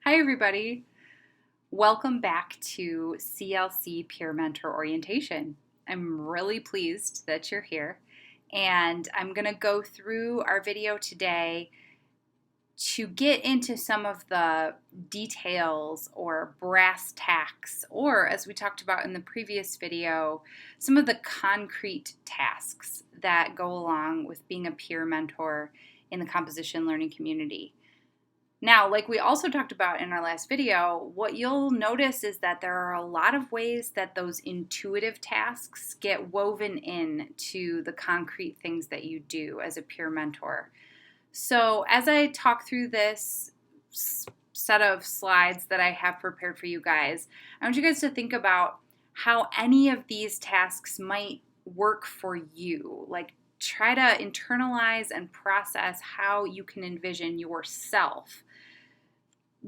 Hi everybody. Welcome back to CLC Peer Mentor Orientation. I'm really pleased that you're here, and I'm going to go through our video today to get into some of the details or brass tacks, or as we talked about in the previous video, some of the concrete tasks that go along with being a peer mentor in the composition learning community. Now, like we also talked about in our last video, what you'll notice is that there are a lot of ways that those intuitive tasks get woven in to the concrete things that you do as a peer mentor. So as I talk through this set of slides that I have prepared for you guys, I want you guys to think about how any of these tasks might work for you. Like, try to internalize and process how you can envision yourself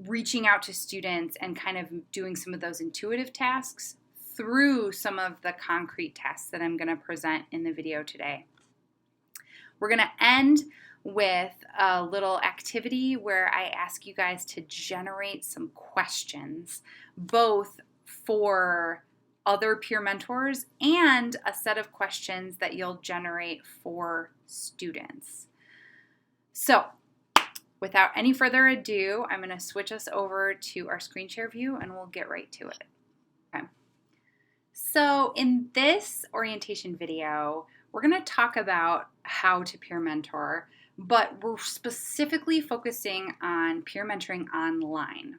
reaching out to students and kind of doing some of those intuitive tasks through some of the concrete tasks that I'm going to present in the video today. We're going to end with a little activity where I ask you guys to generate some questions, both for other peer mentors and a set of questions that you'll generate for students. So, without any further ado, I'm going to switch us over to our screen share view and we'll get right to it. Okay. So in this orientation video, we're going to talk about how to peer mentor, but we're specifically focusing on peer mentoring online.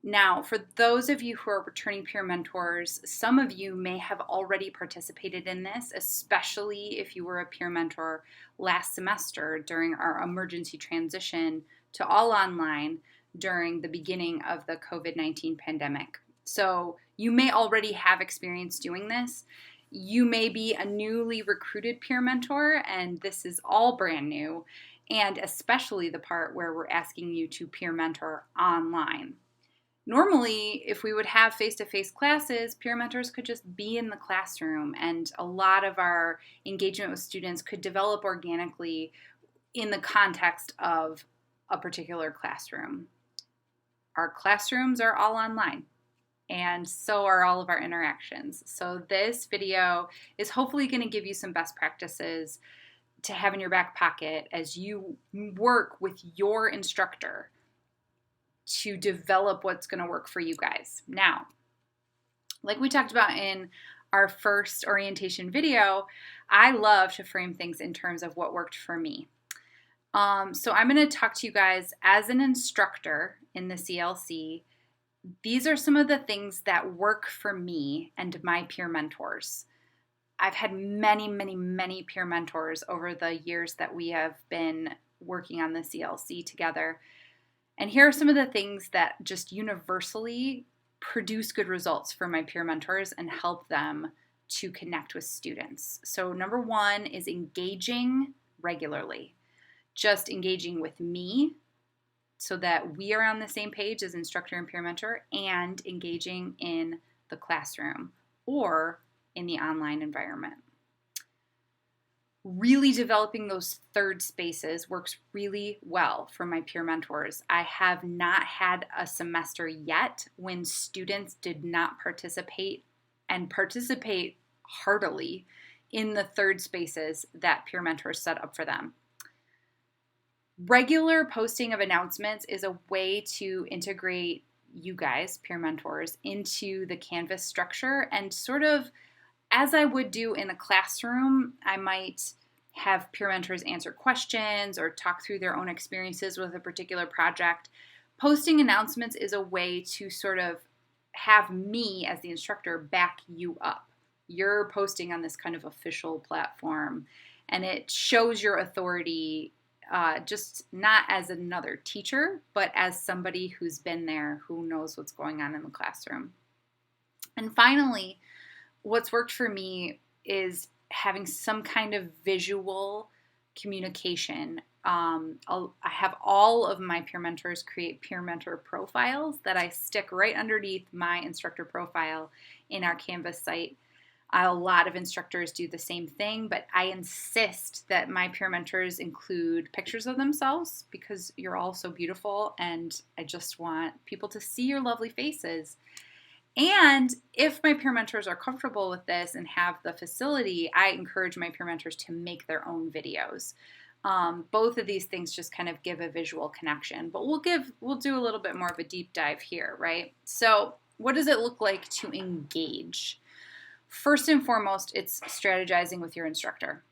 Now, for those of you who are returning peer mentors, some of you may have already participated in this, especially if you were a peer mentor last semester during our emergency transition to all online during the beginning of the COVID-19 pandemic. So you may already have experience doing this. You may be a newly recruited peer mentor, and this is all brand new, and especially the part where we're asking you to peer mentor online. Normally, if we would have face-to-face classes, peer mentors could just be in the classroom, and a lot of our engagement with students could develop organically in the context of a particular classroom. Our classrooms are all online, and so are all of our interactions. So this video is hopefully going to give you some best practices to have in your back pocket as you work with your instructor to develop what's going to work for you guys. Now, like we talked about in our first orientation video, I love to frame things in terms of what worked for me. So I'm going to talk to you guys as an instructor in the CLC. These are some of the things that work for me and my peer mentors. I've had many peer mentors over the years that we have been working on the CLC together. And here are some of the things that just universally produce good results for my peer mentors and help them to connect with students. So number one is engaging regularly. Just engaging with me so that we are on the same page as instructor and peer mentor, and engaging in the classroom or in the online environment. Really developing those third spaces works really well for my peer mentors. I have not had a semester yet when students did not participate heartily in the third spaces that peer mentors set up for them. Regular posting of announcements is a way to integrate you guys, peer mentors, into the Canvas structure, and sort of as I would do in a classroom, I might have peer mentors answer questions or talk through their own experiences with a particular project. Posting announcements is a way to sort of have me as the instructor back you up. You're posting on this kind of official platform, and it shows your authority, just not as another teacher, but as somebody who's been there, who knows what's going on in the classroom. And finally, what's worked for me is having some kind of visual communication. I have all of my peer mentors create peer mentor profiles that I stick right underneath my instructor profile in our Canvas site. A lot of instructors do the same thing, but I insist that my peer mentors include pictures of themselves because you're all so beautiful and I just want people to see your lovely faces. And if my peer mentors are comfortable with this and have the facility, I encourage my peer mentors to make their own videos. Both of these things just kind of give a visual connection, but we'll do a little bit more of a deep dive here, right? So what does it look like to engage? First and foremost, it's strategizing with your instructor.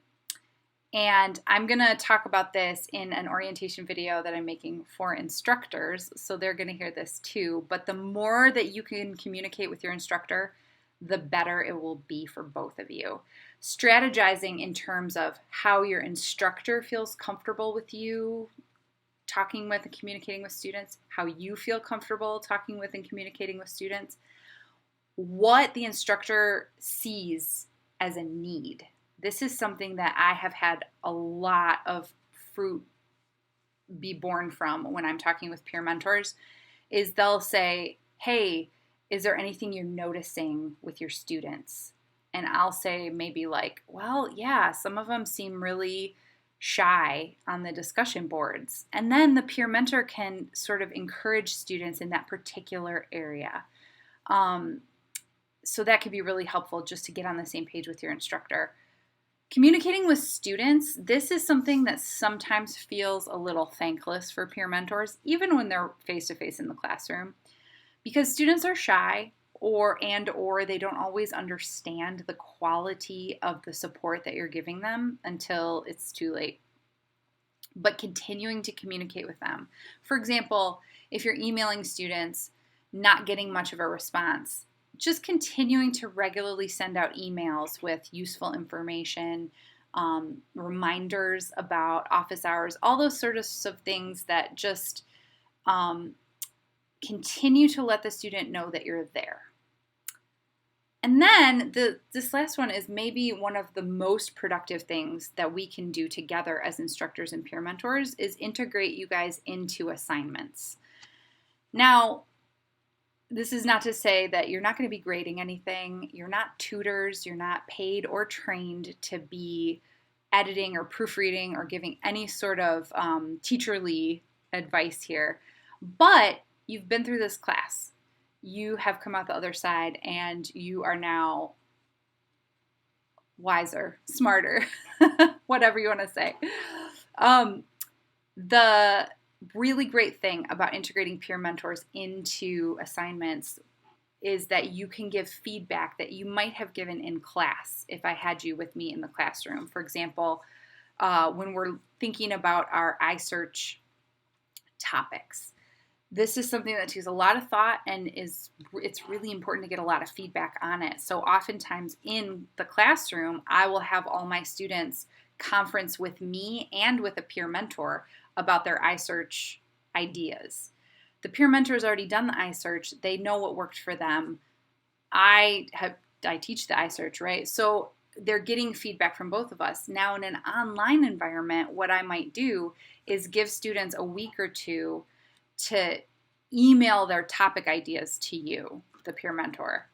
And I'm going to talk about this in an orientation video that I'm making for instructors, so they're going to hear this too. But the more that you can communicate with your instructor, the better it will be for both of you. Strategizing in terms of how your instructor feels comfortable with you talking with and communicating with students, how you feel comfortable talking with and communicating with students, what the instructor sees as a need. This is something that I have had a lot of fruit be born from when I'm talking with peer mentors, is they'll say, hey, is there anything you're noticing with your students? And I'll say maybe like, well, yeah, some of them seem really shy on the discussion boards. And then the peer mentor can sort of encourage students in that particular area. So that could be really helpful just to get on the same page with your instructor. Communicating with students, this is something that sometimes feels a little thankless for peer mentors, even when they're face-to-face in the classroom, because students are shy or they don't always understand the quality of the support that you're giving them until it's too late. But continuing to communicate with them. For example, if you're emailing students, not getting much of a response, just continuing to regularly send out emails with useful information, reminders about office hours, all those sorts of things that just continue to let the student know that you're there. And then this last one is maybe one of the most productive things that we can do together as instructors and peer mentors is integrate you guys into assignments. Now, this is not to say that you're not going to be grading anything. You're not tutors. You're not paid or trained to be editing or proofreading or giving any sort of teacherly advice here. But you've been through this class. You have come out the other side and you are now wiser, smarter, whatever you want to say. The really great thing about integrating peer mentors into assignments is that you can give feedback that you might have given in class if I had you with me in the classroom. For example, when we're thinking about our iSearch topics, this is something that takes a lot of thought and it's really important to get a lot of feedback on it. So oftentimes in the classroom, I will have all my students conference with me and with a peer mentor about their iSearch ideas. The peer mentor has already done the iSearch. They know what worked for them. I teach the iSearch, right? So they're getting feedback from both of us. Now in an online environment, what I might do is give students a week or two to email their topic ideas to you, the peer mentor.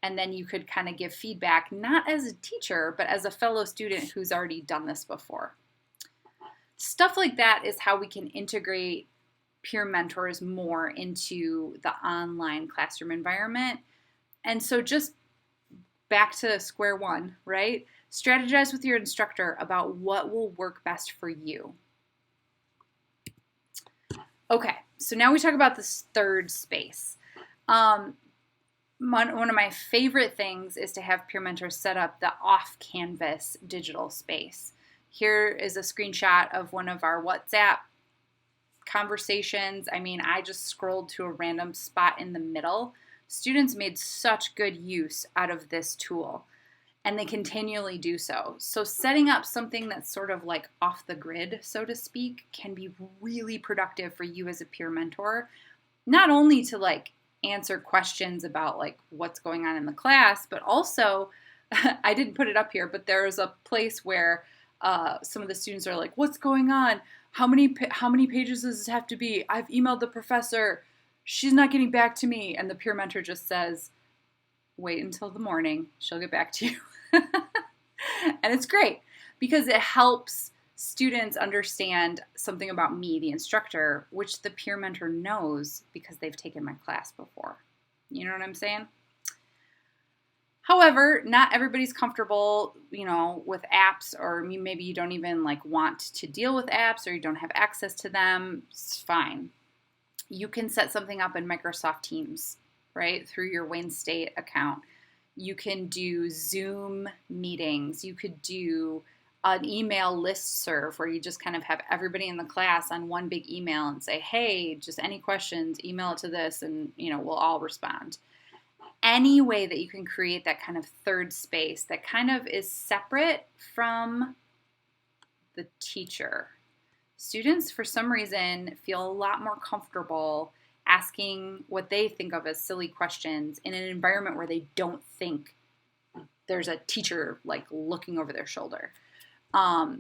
And then you could kind of give feedback, not as a teacher, but as a fellow student who's already done this before. Stuff like that is how we can integrate peer mentors more into the online classroom environment. And so just back to square one, right? Strategize with your instructor about what will work best for you. Okay, so now we talk about this third space. One of my favorite things is to have peer mentors set up the off-canvas digital space. Here is a screenshot of one of our WhatsApp conversations. I mean, I just scrolled to a random spot in the middle. Students made such good use out of this tool, and they continually do so. So setting up something that's sort of like off the grid, so to speak, can be really productive for you as a peer mentor, not only to like answer questions about like what's going on in the class, but also, I didn't put it up here, but there's a place where some of the students are like, what's going on? How many pages does this have to be? I've emailed the professor. She's not getting back to me. And the peer mentor just says, wait until the morning. She'll get back to you. And it's great because it helps students understand something about me, the instructor, which the peer mentor knows because they've taken my class before. You know what I'm saying? However, not everybody's comfortable, with apps, or maybe you don't even want to deal with apps, or you don't have access to them. It's fine. You can set something up in Microsoft Teams, right, through your Wayne State account. You can do Zoom meetings. You could do an email listserv where you just kind of have everybody in the class on one big email and say, hey, just any questions, email it to this, and we'll all respond. Any way that you can create that kind of third space that kind of is separate from the teacher. Students, for some reason, feel a lot more comfortable asking what they think of as silly questions in an environment where they don't think there's a teacher looking over their shoulder.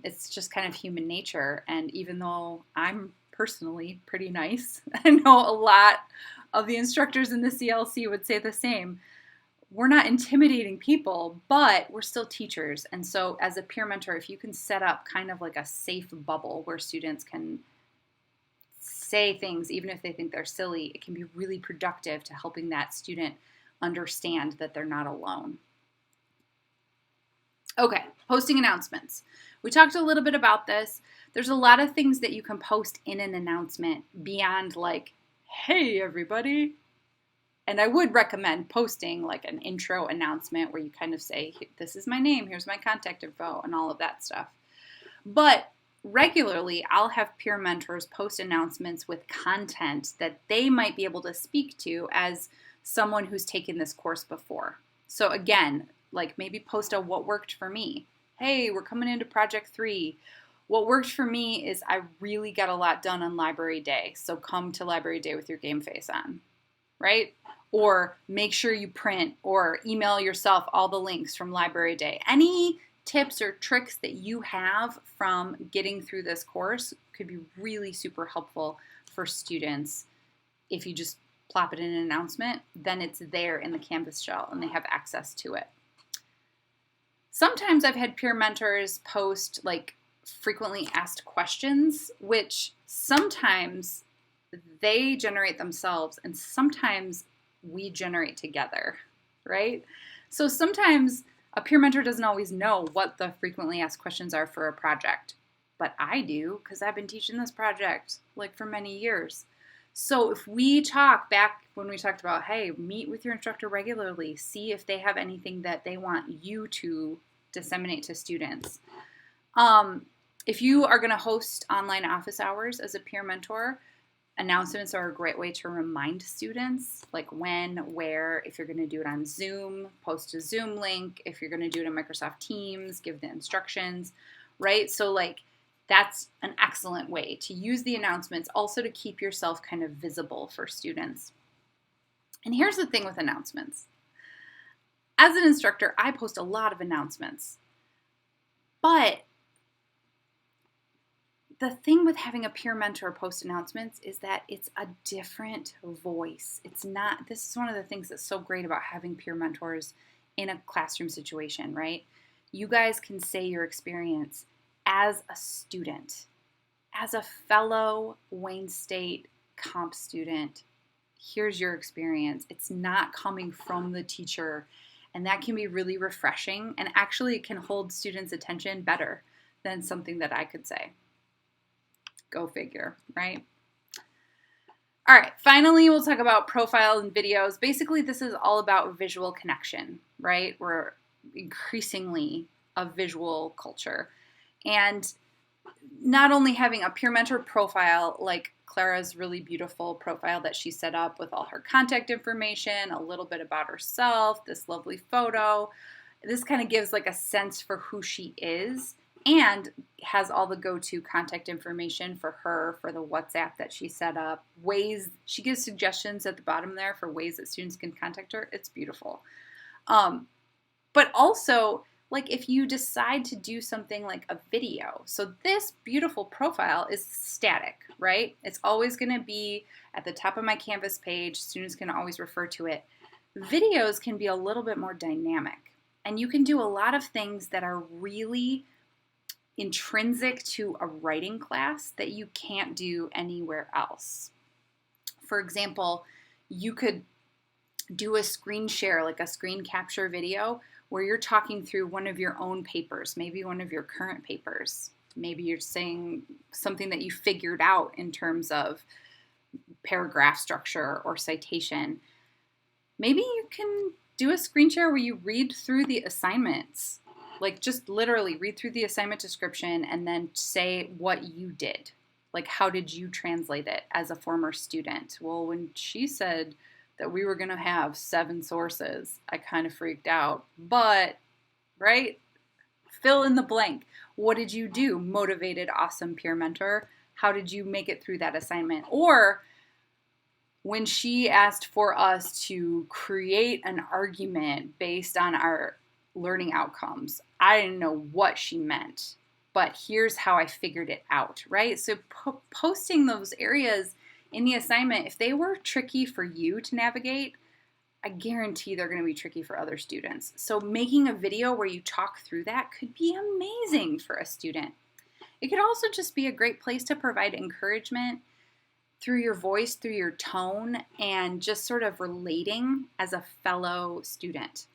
It's just kind of human nature. And even though I'm personally pretty nice, I know a lot of the instructors in the CLC would say the same. We're not intimidating people, but we're still teachers. And so as a peer mentor, if you can set up kind of like a safe bubble where students can say things, even if they think they're silly, it can be really productive to helping that student understand that they're not alone. Okay, posting announcements. We talked a little bit about this. There's a lot of things that you can post in an announcement beyond hey, everybody. And I would recommend posting an intro announcement where you kind of say, this is my name, here's my contact info, and all of that stuff. But regularly, I'll have peer mentors post announcements with content that they might be able to speak to as someone who's taken this course before. So again, maybe post a what worked for me. Hey, we're coming into project 3. What worked for me is I really got a lot done on library day, so come to library day with your game face on, right? Or make sure you print or email yourself all the links from library day. Any tips or tricks that you have from getting through this course could be really super helpful for students. If you just plop it in an announcement, then it's there in the Canvas shell and they have access to it. Sometimes I've had peer mentors post frequently asked questions, which sometimes they generate themselves and sometimes we generate together, right? So sometimes a peer mentor doesn't always know what the frequently asked questions are for a project, but I do because I've been teaching this project for many years. So if we talk back when we talked about, hey, meet with your instructor regularly, see if they have anything that they want you to disseminate to students. If you are going to host online office hours as a peer mentor, announcements are a great way to remind students, when, where. If you're going to do it on Zoom, post a Zoom link. If you're going to do it in Microsoft Teams, give the instructions, right? So that's an excellent way to use the announcements, also to keep yourself kind of visible for students. And here's the thing with announcements. As an instructor, I post a lot of announcements, but the thing with having a peer mentor post announcements is that it's a different voice. This is one of the things that's so great about having peer mentors in a classroom situation, right? You guys can say your experience as a student, as a fellow Wayne State comp student. Here's your experience. It's not coming from the teacher, and that can be really refreshing, and actually it can hold students' attention better than something that I could say. Go figure, right? All right, finally, we'll talk about profiles and videos. Basically, this is all about visual connection, right? We're increasingly a visual culture. And not only having a peer mentor profile, like Clara's really beautiful profile that she set up with all her contact information, a little bit about herself, this lovely photo. This kind of gives a sense for who she is, and has all the go-to contact information for her, for the WhatsApp that she set up. Ways, she gives suggestions at the bottom there for ways that students can contact her. It's beautiful. But also, if you decide to do something like a video. So this beautiful profile is static, right? It's always going to be at the top of my Canvas page. Students can always refer to it. Videos can be a little bit more dynamic, and you can do a lot of things that are really intrinsic to a writing class that you can't do anywhere else. For example, you could do a screen share, like a screen capture video, where you're talking through one of your own papers, maybe one of your current papers. Maybe you're saying something that you figured out in terms of paragraph structure or citation. Maybe you can do a screen share where you read through the assignments, like just literally read through the assignment description and then say what you did. Like, how did you translate it as a former student? Well, when she said that we were going to have 7 sources, I kind of freaked out. But, right? Fill in the blank. What did you do? Motivated, awesome peer mentor. How did you make it through that assignment? Or when she asked for us to create an argument based on our learning outcomes, I didn't know what she meant, but here's how I figured it out, right? So posting those areas in the assignment, if they were tricky for you to navigate, I guarantee they're going to be tricky for other students. So making a video where you talk through that could be amazing for a student. It could also just be a great place to provide encouragement through your voice, through your tone, and just sort of relating as a fellow student.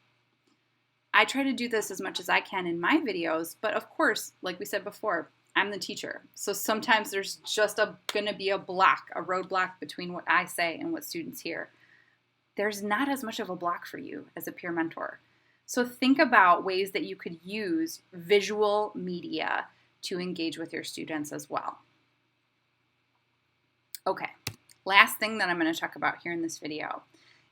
I try to do this as much as I can in my videos, but of course, like we said before, I'm the teacher. So sometimes there's just going to be a roadblock between what I say and what students hear. There's not as much of a block for you as a peer mentor. So think about ways that you could use visual media to engage with your students as well. Okay, last thing that I'm going to talk about here in this video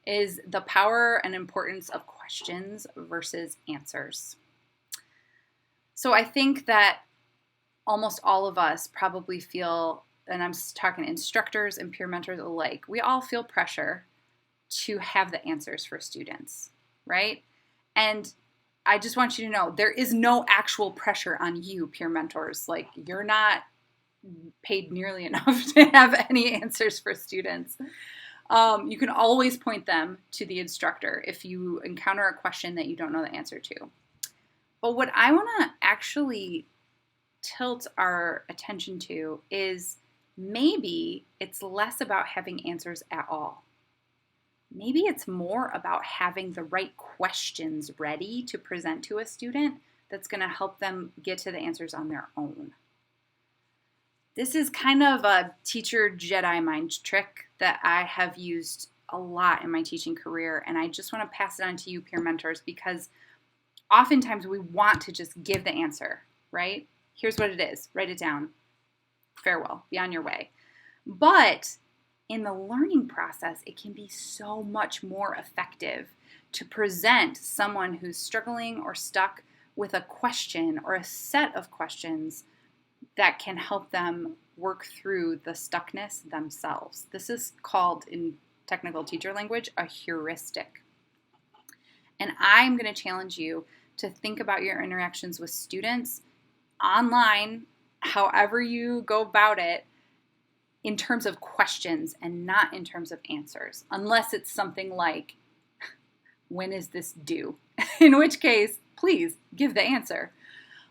is the power and importance of questions versus answers. So I think that almost all of us probably feel, and I'm talking instructors and peer mentors alike, we all feel pressure to have the answers for students, right? And I just want you to know there is no actual pressure on you, peer mentors. Like, you're not paid nearly enough to have any answers for students. You can always point them to the instructor if you encounter a question that you don't know the answer to. But what I want to actually tilt our attention to is maybe it's less about having answers at all. Maybe it's more about having the right questions ready to present to a student that's going to help them get to the answers on their own. This is kind of a teacher Jedi mind trick that I have used a lot in my teaching career, and I just want to pass it on to you, peer mentors, because oftentimes we want to just give the answer, right? Here's what it is. Write it down. Farewell. Be on your way. But in the learning process, it can be so much more effective to present someone who's struggling or stuck with a question or a set of questions that can help them work through the stuckness themselves. This is called, in technical teacher language, a heuristic. And I'm going to challenge you to think about your interactions with students online, however you go about it, in terms of questions and not in terms of answers, unless it's something like, when is this due? In which case, please give the answer.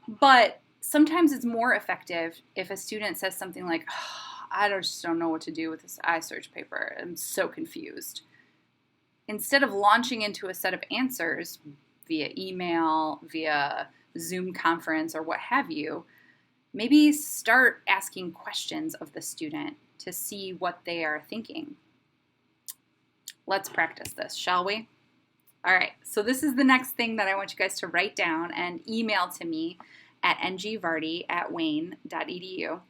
But sometimes it's more effective if a student says something like, oh, I just don't know what to do with this iSearch paper. I'm so confused. Instead of launching into a set of answers via email, via Zoom conference, or what have you, maybe start asking questions of the student to see what they are thinking. Let's practice this, shall we? All right, so this is the next thing that I want you guys to write down and email to me at ngvardy@wayne.edu.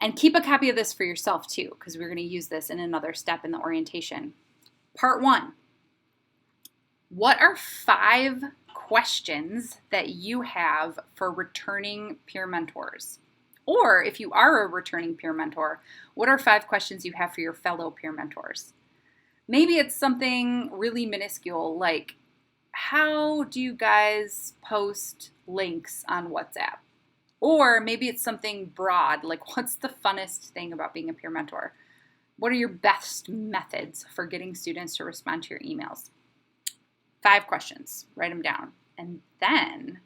And keep a copy of this for yourself too, because we're going to use this in another step in the orientation. Part 1. What are 5 questions that you have for returning peer mentors? Or if you are a returning peer mentor, what are 5 questions you have for your fellow peer mentors? Maybe it's something really minuscule like, how do you guys post links on WhatsApp? Or maybe it's something broad like, what's the funnest thing about being a peer mentor? What are your best methods for getting students to respond to your emails? 5 questions. Write them down. And then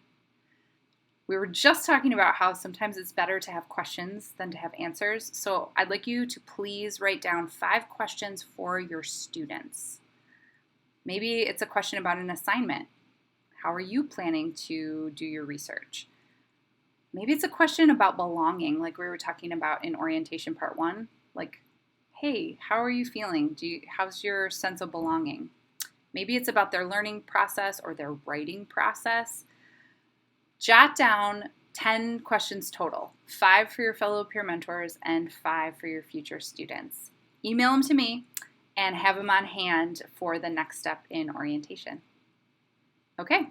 we were just talking about how sometimes it's better to have questions than to have answers. So I'd like you to please write down 5 questions for your students. Maybe it's a question about an assignment. How are you planning to do your research? Maybe it's a question about belonging, like we were talking about in orientation part 1. Like, hey, how are you feeling? How's your sense of belonging? Maybe it's about their learning process or their writing process. Jot down 10 questions total, 5 for your fellow peer mentors and 5 for your future students. Email them to me and have them on hand for the next step in orientation. Okay,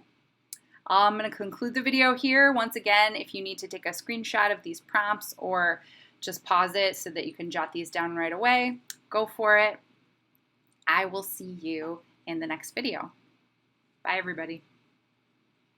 I'm going to conclude the video here. Once again, if you need to take a screenshot of these prompts or just pause it so that you can jot these down right away, go for it. I will see you in the next video. Bye, everybody.